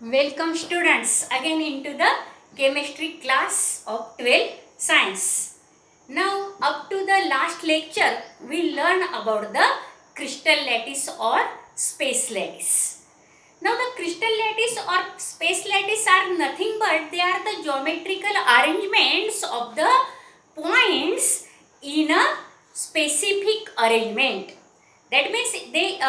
Welcome students again into the chemistry class of 12 science. Now up to the last lecture we learn about the crystal lattice or space lattice. Now the crystal lattice or space lattice are nothing but they are the geometrical arrangements of the points in a specific arrangement. That means they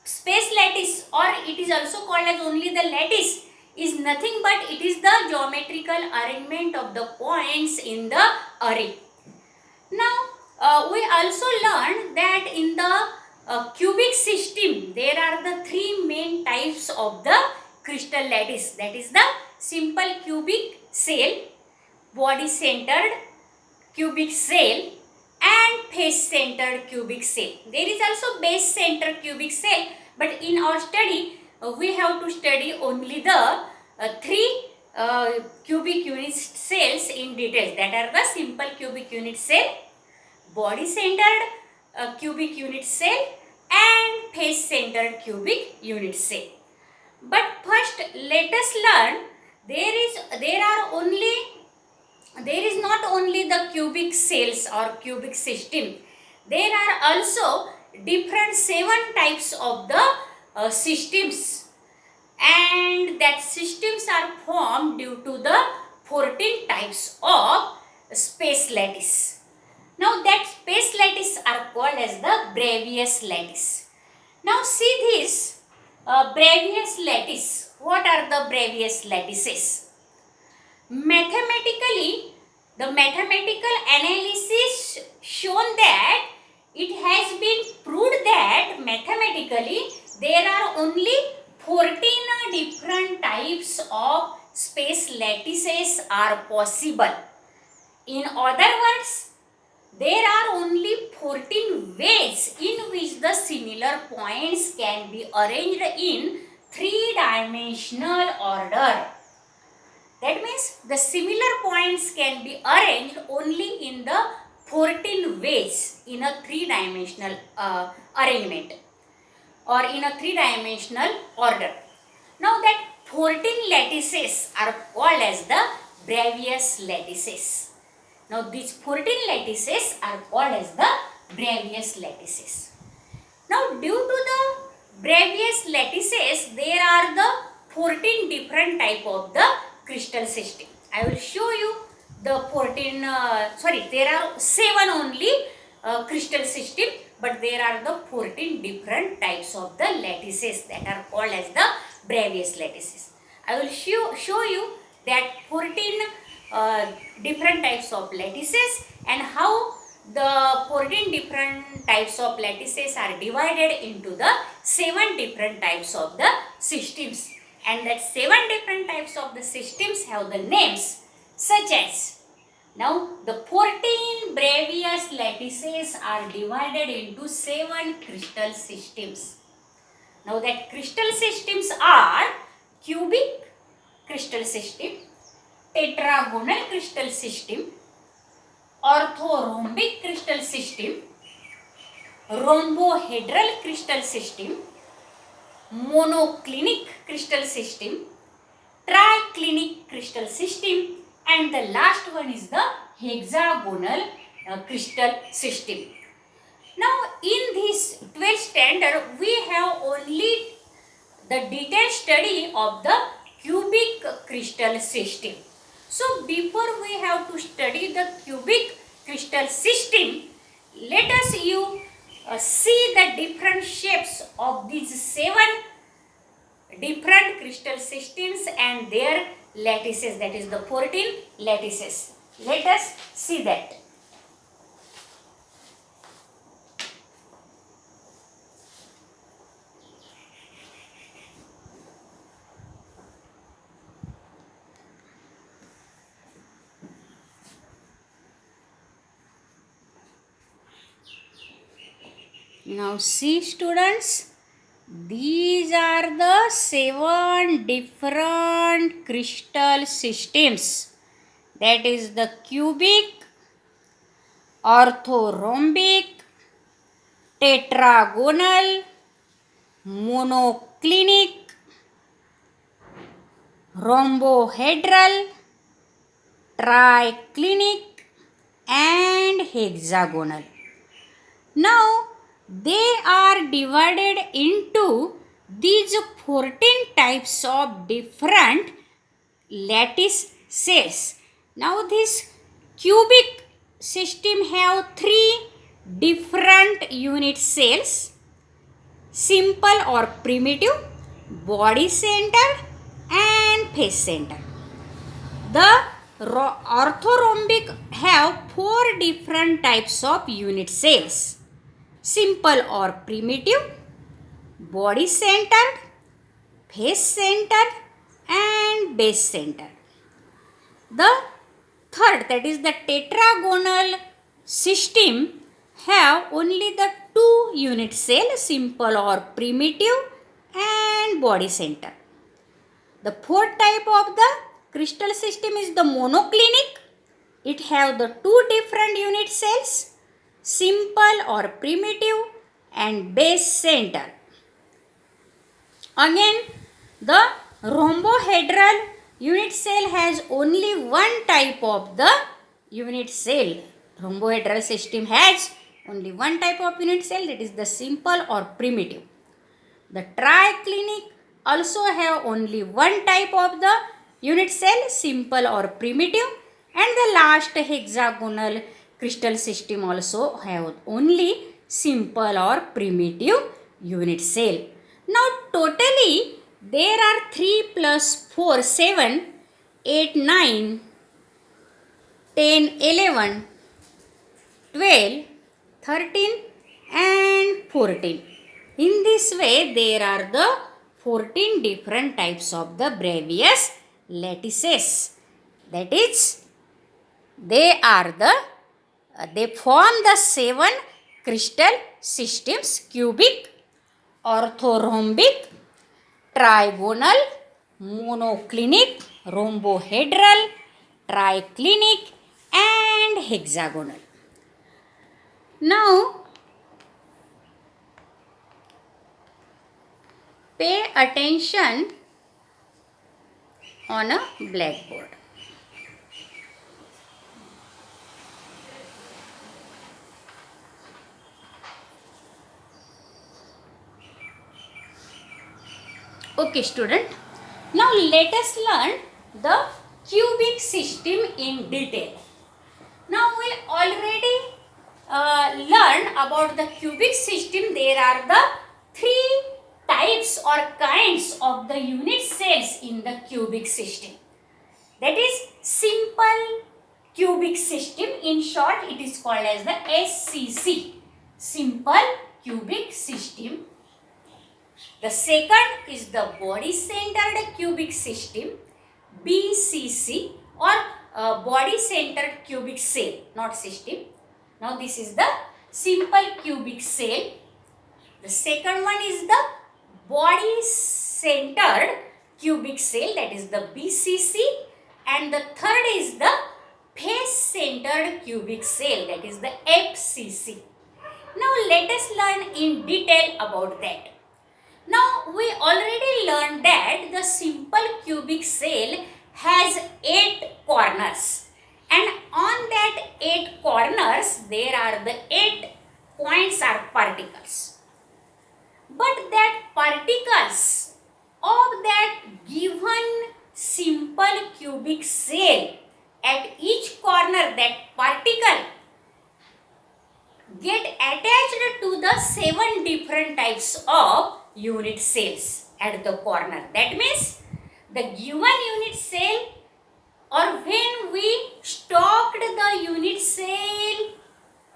space lattice, or it is also called as only the lattice, is nothing but it is the geometrical arrangement of the points in the array. Now we also learned that in the cubic system there are the three main types of the crystal lattice, that is the simple cubic cell, body centered cubic cell and face centered cubic cell. There is also base centered cubic cell, but in our study we have to study only the three cubic unit cells in details, that are the simple cubic unit cell, body centered cubic unit cell and face centered cubic unit cell. But first let us learn there is not only the cubic cells or cubic system, there are also different 7 types of the systems, and that systems are formed due to the 14 types of space lattice. Now that space lattice are called as the Bravais lattice. Now see this Bravais lattice. What are the Bravais lattices? Mathematically, the mathematical analysis shown that it has been proved that mathematically there are only 14 different types of space lattices are possible. In other words, there are only 14 ways in which the similar points can be arranged in three-dimensional order. That means the similar points can be arranged only in the 14 ways in a three-dimensional arrangement or in a three-dimensional order. Now that 14 lattices are called as the Bravais lattices. Now these 14 lattices are called as the Bravais lattices. Now due to the Bravais lattices, there are the 14 different type of the crystal system. I will show you the 14, there are 7 only crystal system, but there are the 14 different types of the lattices that are called as the Bravais lattices. I will show you that 14 different types of lattices and how the 14 different types of lattices are divided into the 7 different types of the systems, and that 7 different types of the systems have the names such as, now the 14 Bravais lattices are divided into 7 crystal systems. Now that crystal systems are cubic crystal system, tetragonal crystal system, orthorhombic crystal system, rhombohedral crystal system, monoclinic crystal system, triclinic crystal system, and the last one is the hexagonal crystal system. Now in this 12th standard we have only the detailed study of the cubic crystal system. So before we have to study the cubic crystal system, let us see the different shapes of these 7 different crystal systems and their lattices, that is the 14 lattices. Let us see that. Now see students, these are the 7 different crystal systems, that is the cubic, orthorhombic, tetragonal, monoclinic, rhombohedral, triclinic, and hexagonal. Now they are divided into these 14 types of different lattice cells. Now this cubic system have 3 different unit cells: simple or primitive, body centered, and face centered. The orthorhombic have 4 different types of unit cells: simple or primitive, body centered, face centered, and base centered. The third, that is the tetragonal system, have only the 2 unit cells: simple or primitive and body center. The fourth type of the crystal system is the monoclinic. It have the 2 different unit cells: simple or primitive and base center. Again, the rhombohedral unit cell has only 1 type of the unit cell. Rhombohedral system has only 1 type of unit cell, that is the simple or primitive. The triclinic also have only 1 type of the unit cell: simple or primitive. And the last hexagonal crystal system also have only simple or primitive unit cell. Now totally there are 3 plus 4, 7, 8, 9, 10, 11, 12, 13 and 14. In this way there are the 14 different types of the Bravais lattices. That is, they form the 7 crystal systems: cubic, orthorhombic, trigonal, monoclinic, rhombohedral, triclinic, and hexagonal. Now pay attention on a blackboard. Okay student, now let us learn the cubic system in detail. Now we already learned about the cubic system. There are the 3 types or kinds of the unit cells in the cubic system. That is simple cubic system. In short, it is called as the SCC, simple cubic system. The second is the body centered cubic system, BCC, or body centered cubic cell, not system. Now this is the simple cubic cell. The second one is the body centered cubic cell, that is the BCC, and the third is the face centered cubic cell, that is the FCC. Now let us learn in detail about that. Now we already learned that the simple cubic cell has 8 corners, and on that 8 corners there are the 8 points or particles. But that particles of that given simple cubic cell, at each corner that particle get attached to the 7 different types of unit cells at the corner. That means the given unit cell, or when we stocked the unit cell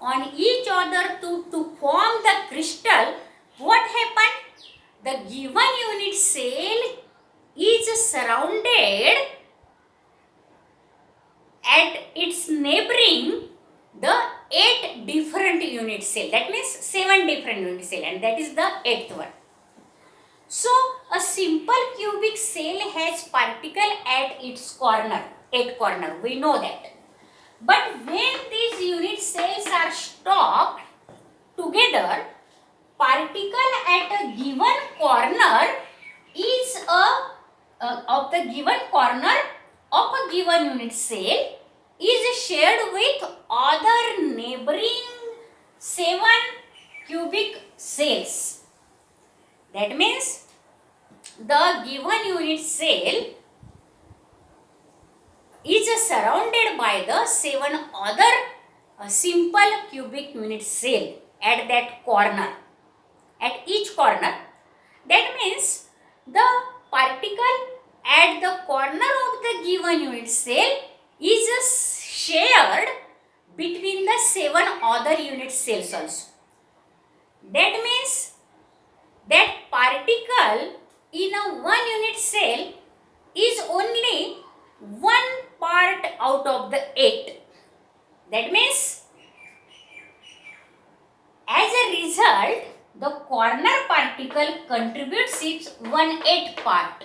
on each other to form the crystal, what happened? The given unit cell is surrounded at its neighboring the 8 different unit cell. That means 7 different unit cell, and that is the 8th one. So a simple cubic cell has particle at its corner, 8 corner, we know that. But when these unit cells are stocked together, particle at a given corner is a of the given corner of a given unit cell is shared with other neighboring 7 cubic cells. That means the given unit cell is surrounded by the 7 other simple cubic unit cell at that corner, at each corner. That means the particle at the corner of the given unit cell is shared between the 7 other unit cells also. That means that particle in a 1 unit cell is only 1 part out of the 8. That means as a result, the corner particle contributes its 1/8 part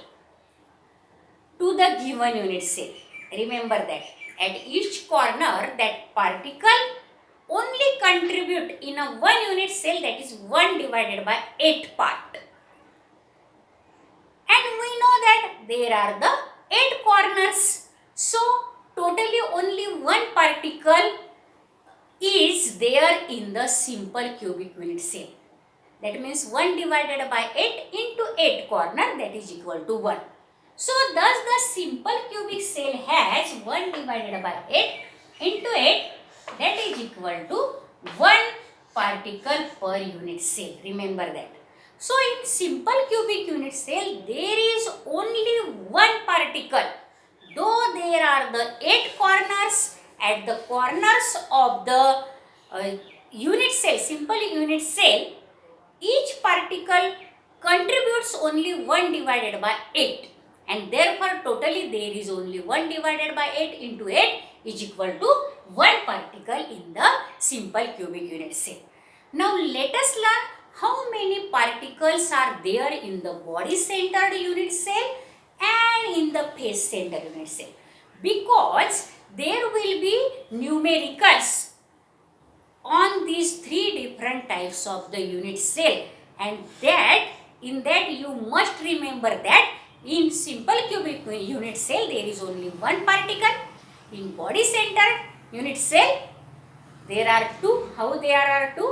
to the given unit cell. Remember that at each corner that particle only contribute in a 1 unit cell, that is 1 divided by 8 part. And we know that there are the 8 corners. So totally only 1 particle is there in the simple cubic unit cell. That means 1 divided by 8 into 8 corner, that is equal to 1. So thus the simple cubic cell has 1 divided by 8 into 8, that is equal to 1 particle per unit cell. Remember that. So in simple cubic unit cell there is only 1 particle. Though there are the 8 corners, at the corners of the unit cell, simple unit cell, each particle contributes only 1 divided by 8, and therefore totally there is only 1 divided by 8 into 8 is equal to 1 particle in the simple cubic unit cell. Now let us learn how many particles are there in the body centered unit cell and in the face centered unit cell, because there will be numericals on these 3 different types of the unit cell, and that in that you must remember that in simple cubic unit cell there is only 1 particle. In body centered unit cell there are 2. How there are 2?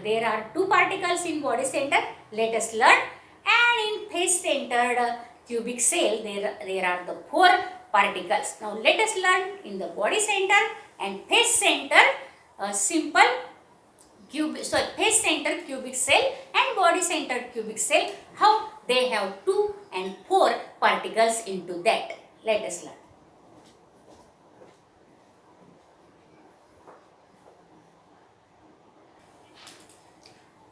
There are 2 particles in body center. Let us learn. And in face centered cubic cell there are the 4 particles. Now let us learn in the body center and face center face centered cubic cell and body centered cubic cell, how they have 2 and 4 particles into that. Let us learn.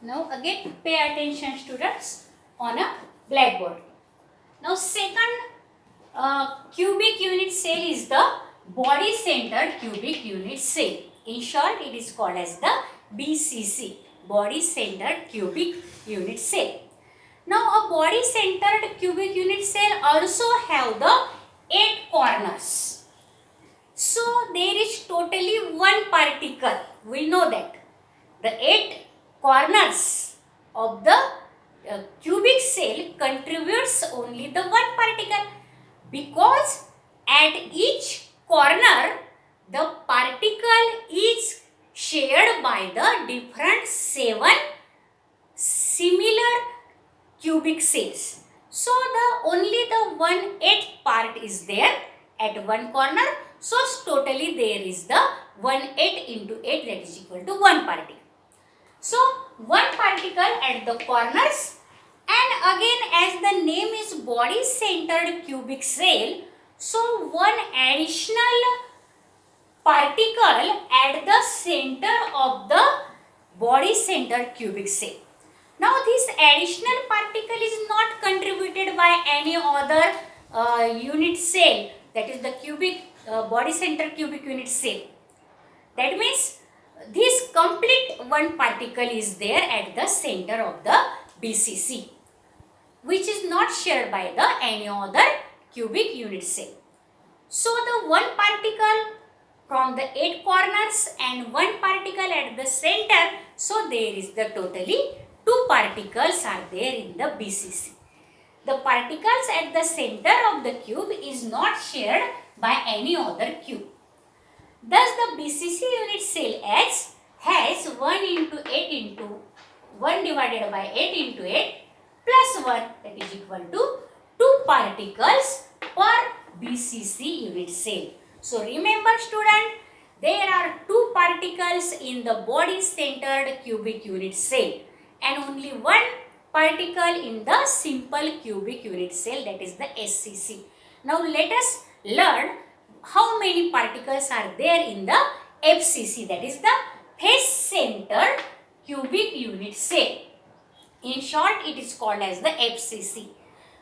Now again pay attention students on a blackboard. Now second cubic unit cell is the body centered cubic unit cell. In short it is called as the BCC, body centered cubic unit cell. Now a body centered cubic unit cell also have the 8 corners. So there is totally 1 particle. We know that the 8 corners of the cubic cell contributes only the 1 particle, because at each corner the particle is shared by the different 7 similar cubic cells. So only the 1/8 part is there at 1 corner. So totally there is the 1/8 into 8, that is equal to 1 particle. So 1 particle at the corners, and again as the name is body centered cubic cell, so 1 additional particle at the center of the body centered cubic cell. Now this additional particle is not contributed by any other unit cell, that is the body centered cubic unit cell. That means this complete 1 particle is there at the center of the BCC, which is not shared by the any other cubic unit cell. So the 1 particle from the 8 corners and 1 particle at the center, so there is the totally 2 particles are there in the BCC. the particles at the center of the cube is not shared by any other cube. Thus, the BCC unit cell H has 1 into 8 into 1 divided by 8 into 8 plus 1, that is equal to 2 particles per BCC unit cell. So, remember student, there are 2 particles in the body centered cubic unit cell and only 1 particle in the simple cubic unit cell, that is the SCC. Now, let us learn how many particles are there in the FCC, that is the face centered cubic unit cell. In short, it is called as the FCC.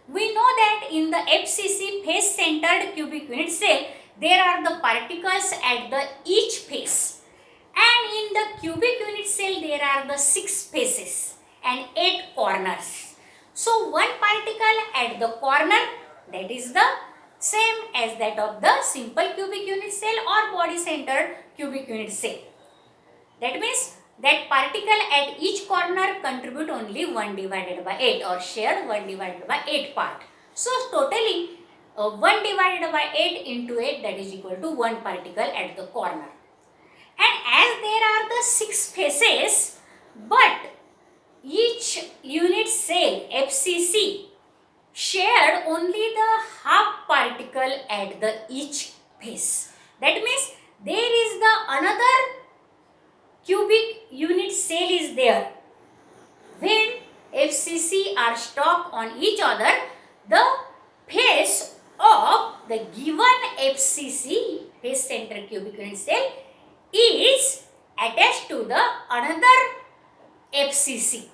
We know that in the FCC, face centered cubic unit cell, there are the particles at the each face, and in the cubic unit cell there are the 6 faces and 8 corners. So, 1 particle at the corner, that is the same as that of the simple cubic unit cell or body centered cubic unit cell. That means that particle at each corner contribute only 1 divided by 8 or share 1 divided by 8 part. So, totally 1 divided by 8 into 8, that is equal to 1 particle at the corner. And as there are the 6 faces, but each unit cell FCC shared only the half particle at the each face. That means there is the another cubic unit cell is there. When FCC are stopped on each other, the face of the given FCC, face center cubic unit cell, is attached to the another FCC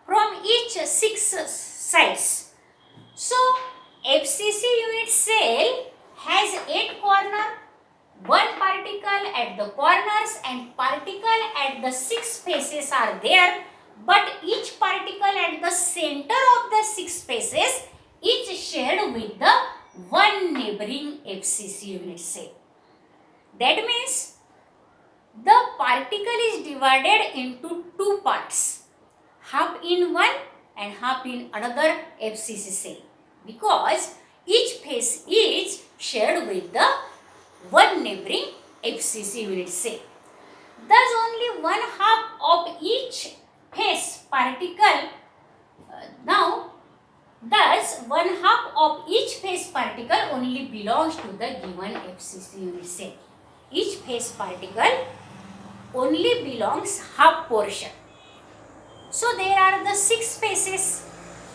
from each 6 sides. So, FCC unit cell has 8 corners, 1 particle at the corners and particle at the 6 faces are there, but each particle at the center of the 6 faces is shared with the 1 neighboring FCC unit cell. That means the particle is divided into 2 parts, half in one and half in another FCC cell, because each face is shared with the 1 neighboring FCC unit cell. Thus, only 1 half of each face particle thus 1 half of each face particle only belongs to the given FCC unit cell. Each face particle only belongs half portion. So, there are the 6 faces.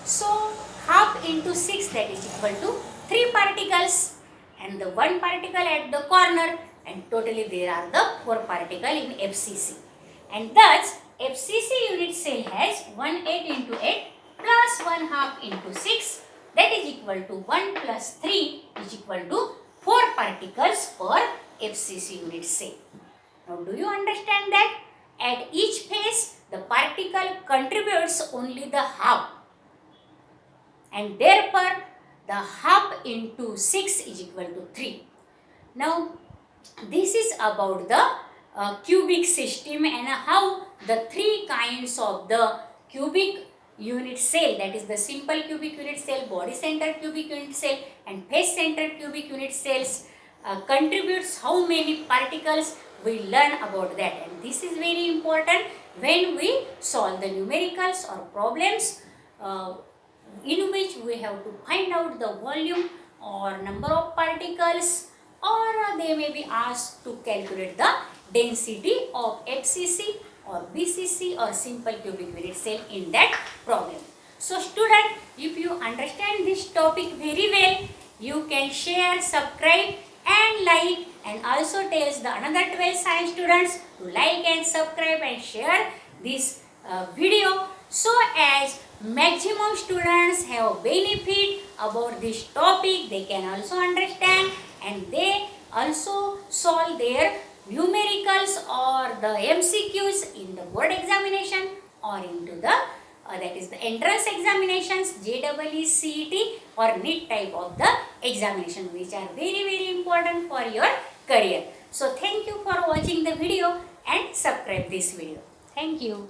So, half into 6, that is equal to 3 particles, and the 1 particle at the corner, and totally there are the 4 particles in FCC. And thus, FCC unit cell has 1 8 into 8 plus 1 half into 6, that is equal to 1 plus 3 is equal to 4 particles per FCC unit cell. Now, do you understand that at each face the particle contributes only the half, and therefore the half into 6 is equal to 3. Now, this is about the cubic system and how the 3 kinds of the cubic unit cell, that is the simple cubic unit cell, body centered cubic unit cell and face centered cubic unit cells contributes, how many particles we learn about that. And this is very important when we solve the numericals or problems in which we have to find out the volume or number of particles, or they may be asked to calculate the density of FCC or BCC or simple cubic unit cell in that problem. So, student, if you understand this topic very well, you can share, subscribe and like, and also tells the another 12 science students to like and subscribe and share this video, so as maximum students have benefit about this topic. They can also understand and they also solve their numericals or the MCQs in the board examination or into the that is the entrance examinations, JEE, CET or NEET type of the examination, which are very important for your career. So, thank you for watching the video and subscribe this video. Thank you.